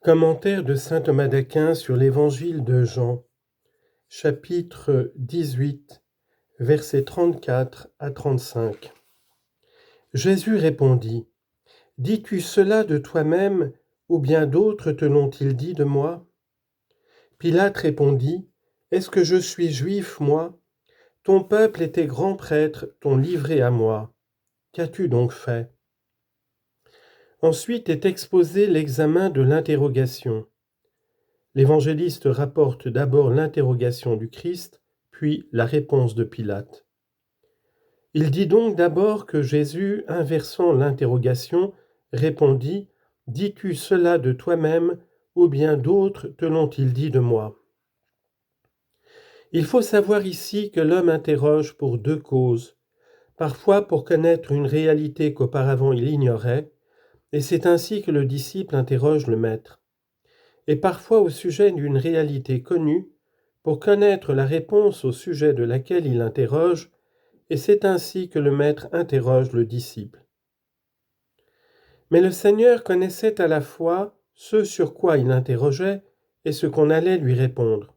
Commentaire de saint Thomas d'Aquin sur l'Évangile de Jean, chapitre 18, versets 34 à 35. Jésus répondit : « Dis-tu cela de toi-même, ou bien d'autres te l'ont-ils dit de moi ? » Pilate répondit : « Est-ce que je suis juif, moi ? Ton peuple et tes grands prêtres t'ont livré à moi. Qu'as-tu donc fait ? » Ensuite est exposé l'examen de l'interrogation. L'évangéliste rapporte d'abord l'interrogation du Christ, puis la réponse de Pilate. Il dit donc d'abord que Jésus, inversant l'interrogation, répondit : « Dis-tu cela de toi-même, ou bien d'autres te l'ont-ils dit de moi ?» Il faut savoir ici que l'homme interroge pour deux causes, parfois pour connaître une réalité qu'auparavant il ignorait, et c'est ainsi que le disciple interroge le maître, et parfois au sujet d'une réalité connue, pour connaître la réponse au sujet de laquelle il interroge, et c'est ainsi que le maître interroge le disciple. Mais le Seigneur connaissait à la fois ce sur quoi il interrogeait et ce qu'on allait lui répondre.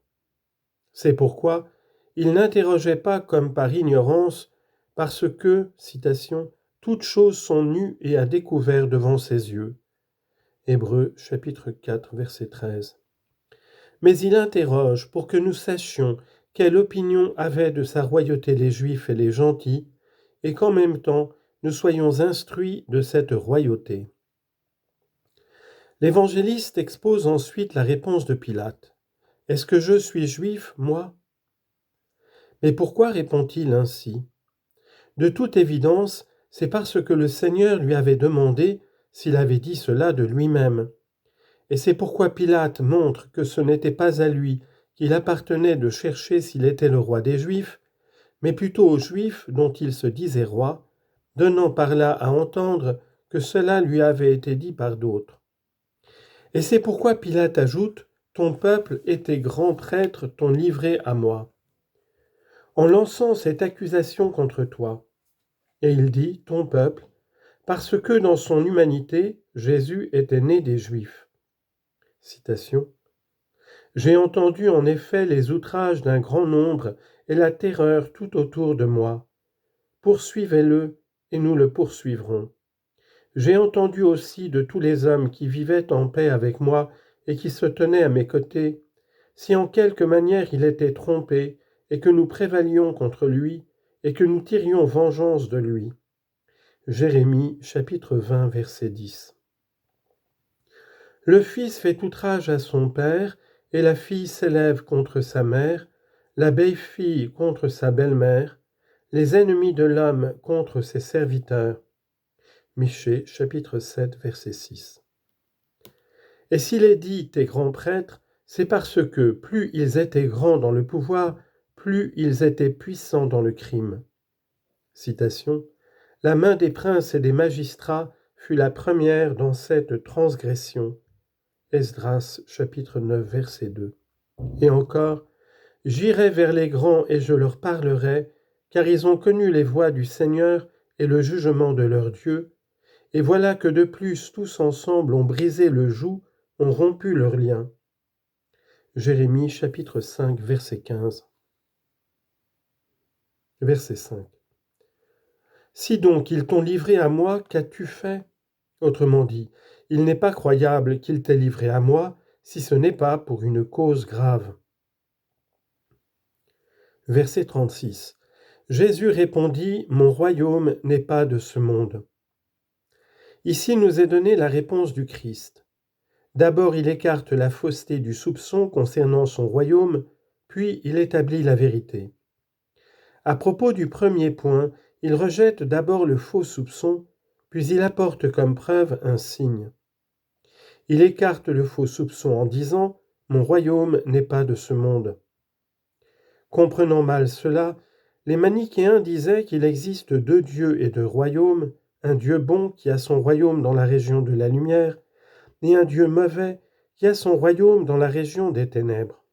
C'est pourquoi il n'interrogeait pas comme par ignorance, parce que, citation, « toutes choses sont nues et à découvert devant ses yeux ». Hébreux chapitre 4, verset 13. Mais il interroge pour que nous sachions quelle opinion avaient de sa royauté les Juifs et les gentils, et qu'en même temps nous soyons instruits de cette royauté. L'évangéliste expose ensuite la réponse de Pilate. « Est-ce que je suis juif, moi ?» Mais pourquoi répond-il ainsi ? De toute évidence, c'est parce que le Seigneur lui avait demandé s'il avait dit cela de lui-même. Et c'est pourquoi Pilate montre que ce n'était pas à lui qu'il appartenait de chercher s'il était le roi des Juifs, mais plutôt aux Juifs dont il se disait roi, donnant par là à entendre que cela lui avait été dit par d'autres. Et c'est pourquoi Pilate ajoute : « Ton peuple et tes grands prêtres t'ont livré à moi. » En lançant cette accusation contre toi, et il dit « ton peuple », parce que dans son humanité, Jésus était né des Juifs. Citation. « J'ai entendu en effet les outrages d'un grand nombre et la terreur tout autour de moi. Poursuivez-le, et nous le poursuivrons. J'ai entendu aussi de tous les hommes qui vivaient en paix avec moi et qui se tenaient à mes côtés, si en quelque manière il était trompé, et que nous prévalions contre lui, et que nous tirions vengeance de lui. » Jérémie, chapitre 20, verset 10. Le fils fait outrage à son père, et la fille s'élève contre sa mère, la belle-fille contre sa belle-mère, les ennemis de l'homme contre ses serviteurs. Michée, chapitre 7, verset 6. Et s'il est dit tes grands prêtres, c'est parce que plus ils étaient grands dans le pouvoir, plus ils étaient puissants dans le crime. Citation. La main des princes et des magistrats fut la première dans cette transgression. Esdras, chapitre 9, verset 2. Et encore, j'irai vers les grands et je leur parlerai, car ils ont connu les voies du Seigneur et le jugement de leur Dieu, et voilà que de plus tous ensemble ont brisé le joug, ont rompu leurs liens. Jérémie, chapitre 5, verset 15. Verset 5. Si donc ils t'ont livré à moi, qu'as-tu fait ? Autrement dit, il n'est pas croyable qu'ils t'aient livré à moi, si ce n'est pas pour une cause grave. Verset 36. Jésus répondit : « Mon royaume n'est pas de ce monde. » Ici nous est donnée la réponse du Christ. D'abord, il écarte la fausseté du soupçon concernant son royaume, puis il établit la vérité. À propos du premier point, il rejette d'abord le faux soupçon, puis il apporte comme preuve un signe. Il écarte le faux soupçon en disant « Mon royaume n'est pas de ce monde ». Comprenant mal cela, les manichéens disaient qu'il existe deux dieux et deux royaumes, un Dieu bon qui a son royaume dans la région de la lumière, et un Dieu mauvais qui a son royaume dans la région des ténèbres.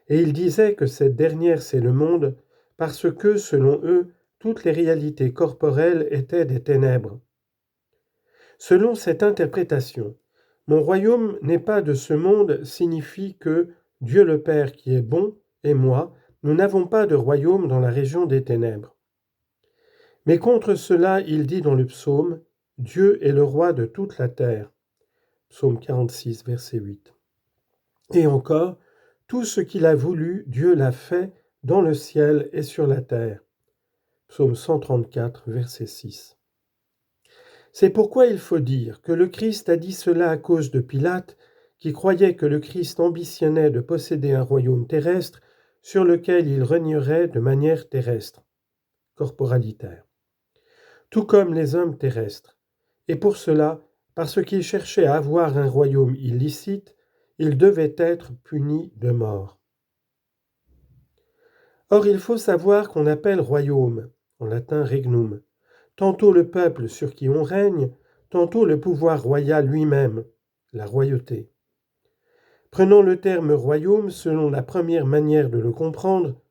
Et ils disaient que cette dernière c'est le monde, parce que, selon eux, toutes les réalités corporelles étaient des ténèbres. Selon cette interprétation, Mon royaume n'est pas de ce monde signifie que Dieu le Père qui est bon et moi, nous n'avons pas de royaume dans la région des ténèbres. Mais contre cela, il dit dans le psaume, Dieu est le roi de toute la terre. Psaume 46, verset 8. Et encore, tout ce qu'il a voulu, Dieu l'a fait dans le ciel et sur la terre. Psaume 134, verset 6. C'est pourquoi il faut dire que le Christ a dit cela à cause de Pilate, qui croyait que le Christ ambitionnait de posséder un royaume terrestre sur lequel il régnerait de manière terrestre, corporalitaire, tout comme les hommes terrestres. Et pour cela, parce qu'il cherchait à avoir un royaume illicite, il devait être puni de mort. Or, il faut savoir qu'on appelle royaume, en latin regnum, tantôt le peuple sur qui on règne, tantôt le pouvoir royal lui-même, la royauté. Prenant le terme royaume selon la première manière de le comprendre,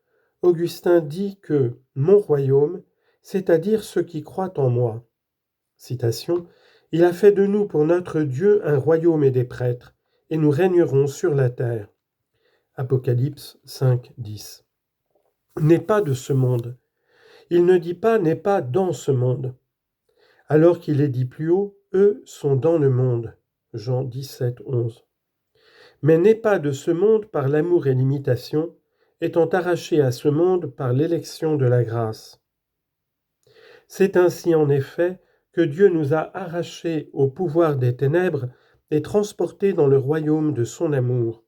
Augustin dit que « mon royaume, c'est-à-dire ceux qui croient en moi ». Citation, « Il a fait de nous pour notre Dieu un royaume et des prêtres, et nous régnerons sur la terre ». Apocalypse 5, 10. N'est pas de ce monde. Il ne dit pas n'est pas dans ce monde. Alors qu'il est dit plus haut, eux sont dans le monde. Jean 17, 11. Mais n'est pas de ce monde par l'amour et l'imitation, étant arraché à ce monde par l'élection de la grâce. C'est ainsi en effet que Dieu nous a arrachés au pouvoir des ténèbres et transportés dans le royaume de son amour.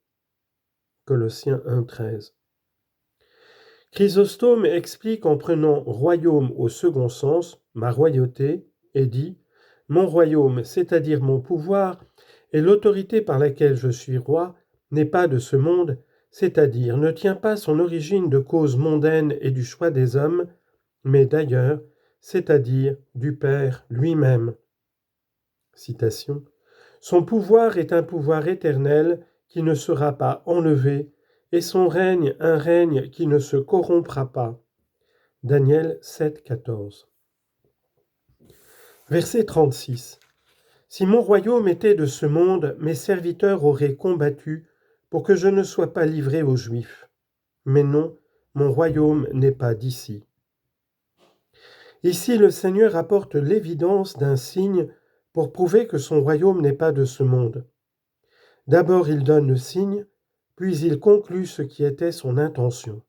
Colossiens 1, 13. Chrysostome explique en prenant royaume au second sens, ma royauté, et dit « Mon royaume, c'est-à-dire mon pouvoir, et l'autorité par laquelle je suis roi, n'est pas de ce monde, c'est-à-dire ne tient pas son origine de causes mondaines et du choix des hommes, mais d'ailleurs, c'est-à-dire du Père lui-même. » Citation. Son pouvoir est un pouvoir éternel qui ne sera pas enlevé, et son règne un règne qui ne se corrompra pas. Daniel 7, 14. Verset 36. Si mon royaume était de ce monde, mes serviteurs auraient combattu pour que je ne sois pas livré aux Juifs. Mais non, mon royaume n'est pas d'ici. Ici, le Seigneur apporte l'évidence d'un signe pour prouver que son royaume n'est pas de ce monde. D'abord, il donne le signe, puis il conclut ce qui était son intention.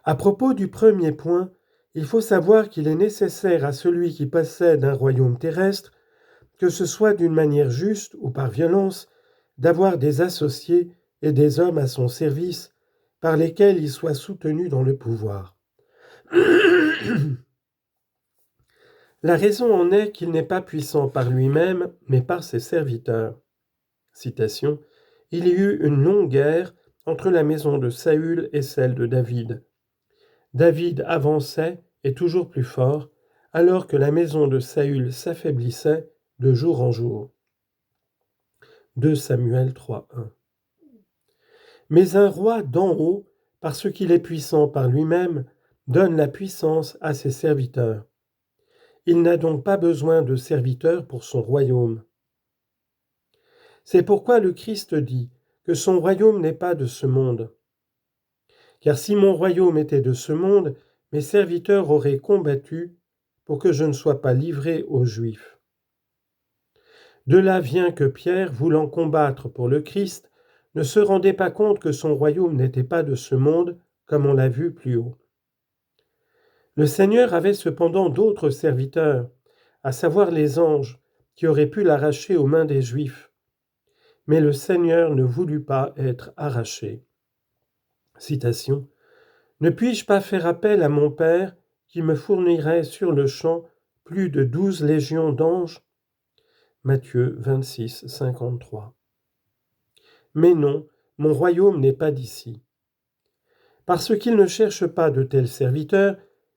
À propos du premier point, il faut savoir qu'il est nécessaire à celui qui possède un royaume terrestre, que ce soit d'une manière juste ou par violence, d'avoir des associés et des hommes à son service par lesquels il soit soutenu dans le pouvoir. La raison en est qu'il n'est pas puissant par lui-même, mais par ses serviteurs. Citation. Il y eut une longue guerre entre la maison de Saül et celle de David. David avançait, et toujours plus fort, alors que la maison de Saül s'affaiblissait de jour en jour. 2 Samuel 3:1. Mais un roi d'en haut, parce qu'il est puissant par lui-même, donne la puissance à ses serviteurs. Il n'a donc pas besoin de serviteurs pour son royaume. C'est pourquoi le Christ dit que son royaume n'est pas de ce monde. Car si mon royaume était de ce monde, mes serviteurs auraient combattu pour que je ne sois pas livré aux Juifs. De là vient que Pierre, voulant combattre pour le Christ, ne se rendait pas compte que son royaume n'était pas de ce monde, comme on l'a vu plus haut. Le Seigneur avait cependant d'autres serviteurs, à savoir les anges, qui auraient pu l'arracher aux mains des Juifs. Mais le Seigneur ne voulut pas être arraché. Citation. « Ne puis-je pas faire appel à mon Père qui me fournirait sur le champ plus de 12 légions d'anges » Matthieu 26, 53. Mais non, mon royaume n'est pas d'ici. Parce qu'il ne cherche pas de tels serviteurs,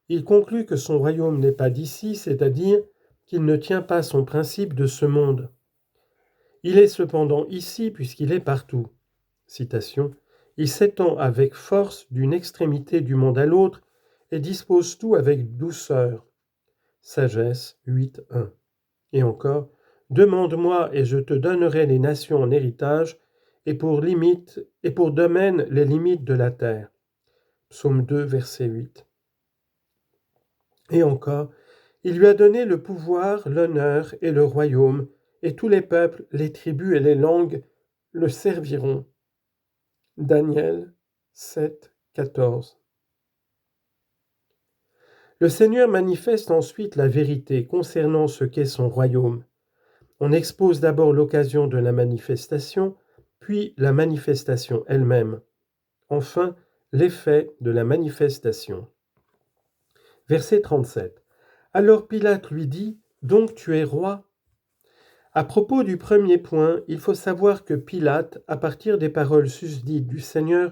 il conclut que son royaume n'est pas d'ici, c'est-à-dire qu'il ne tient pas son principe de ce monde. Il est cependant ici puisqu'il est partout. Citation. Il s'étend avec force d'une extrémité du monde à l'autre et dispose tout avec douceur. Sagesse 8.1. Et encore, Demande-moi et je te donnerai les nations en héritage et pour domaine les limites de la terre. Psaume 2, verset 8. Et encore, il lui a donné le pouvoir, l'honneur et le royaume, et tous les peuples, les tribus et les langues le serviront. Daniel 7, 14. Le Seigneur manifeste ensuite la vérité concernant ce qu'est son royaume. On expose d'abord l'occasion de la manifestation, puis la manifestation elle-même. Enfin, l'effet de la manifestation. Verset 37. Alors Pilate lui dit, « Donc tu es roi ?» À propos du premier point, il faut savoir que Pilate, à partir des paroles susdites du Seigneur,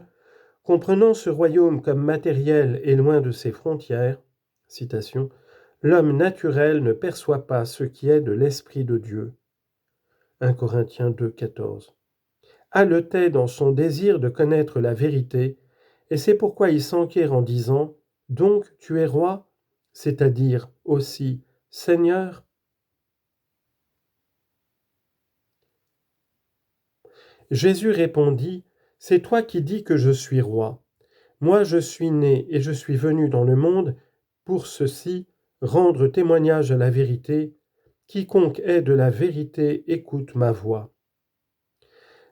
comprenant ce royaume comme matériel et loin de ses frontières, citation, « L'homme naturel ne perçoit pas ce qui est de l'Esprit de Dieu. » 1 Corinthiens 2, 14. Haletait dans son désir de connaître la vérité, et c'est pourquoi il s'enquiert en disant « Donc tu es roi ?» c'est-à-dire aussi « Seigneur ?» Jésus répondit « C'est toi qui dis que je suis roi. Moi je suis né et je suis venu dans le monde pour ceci, rendre témoignage à la vérité. Quiconque est de la vérité écoute ma voix. »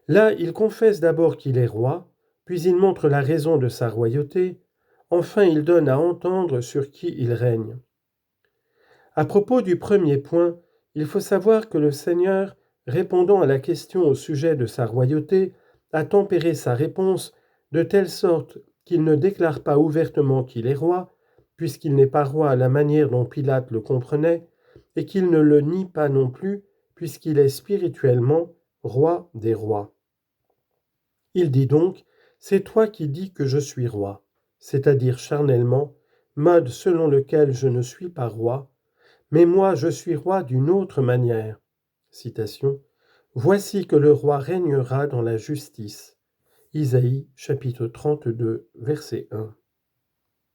Là, il confesse d'abord qu'il est roi, puis il montre la raison de sa royauté, enfin il donne à entendre sur qui il règne. À propos du premier point, il faut savoir que le Seigneur, répondant à la question au sujet de sa royauté, a tempéré sa réponse de telle sorte qu'il ne déclare pas ouvertement qu'il est roi, puisqu'il n'est pas roi à la manière dont Pilate le comprenait, et qu'il ne le nie pas non plus, puisqu'il est spirituellement roi des rois. Il dit donc, « C'est toi qui dis que je suis roi », c'est-à-dire charnellement, mode selon lequel je ne suis pas roi, mais moi je suis roi d'une autre manière. Citation, « Voici que le roi régnera dans la justice. » Isaïe chapitre 32, verset 1.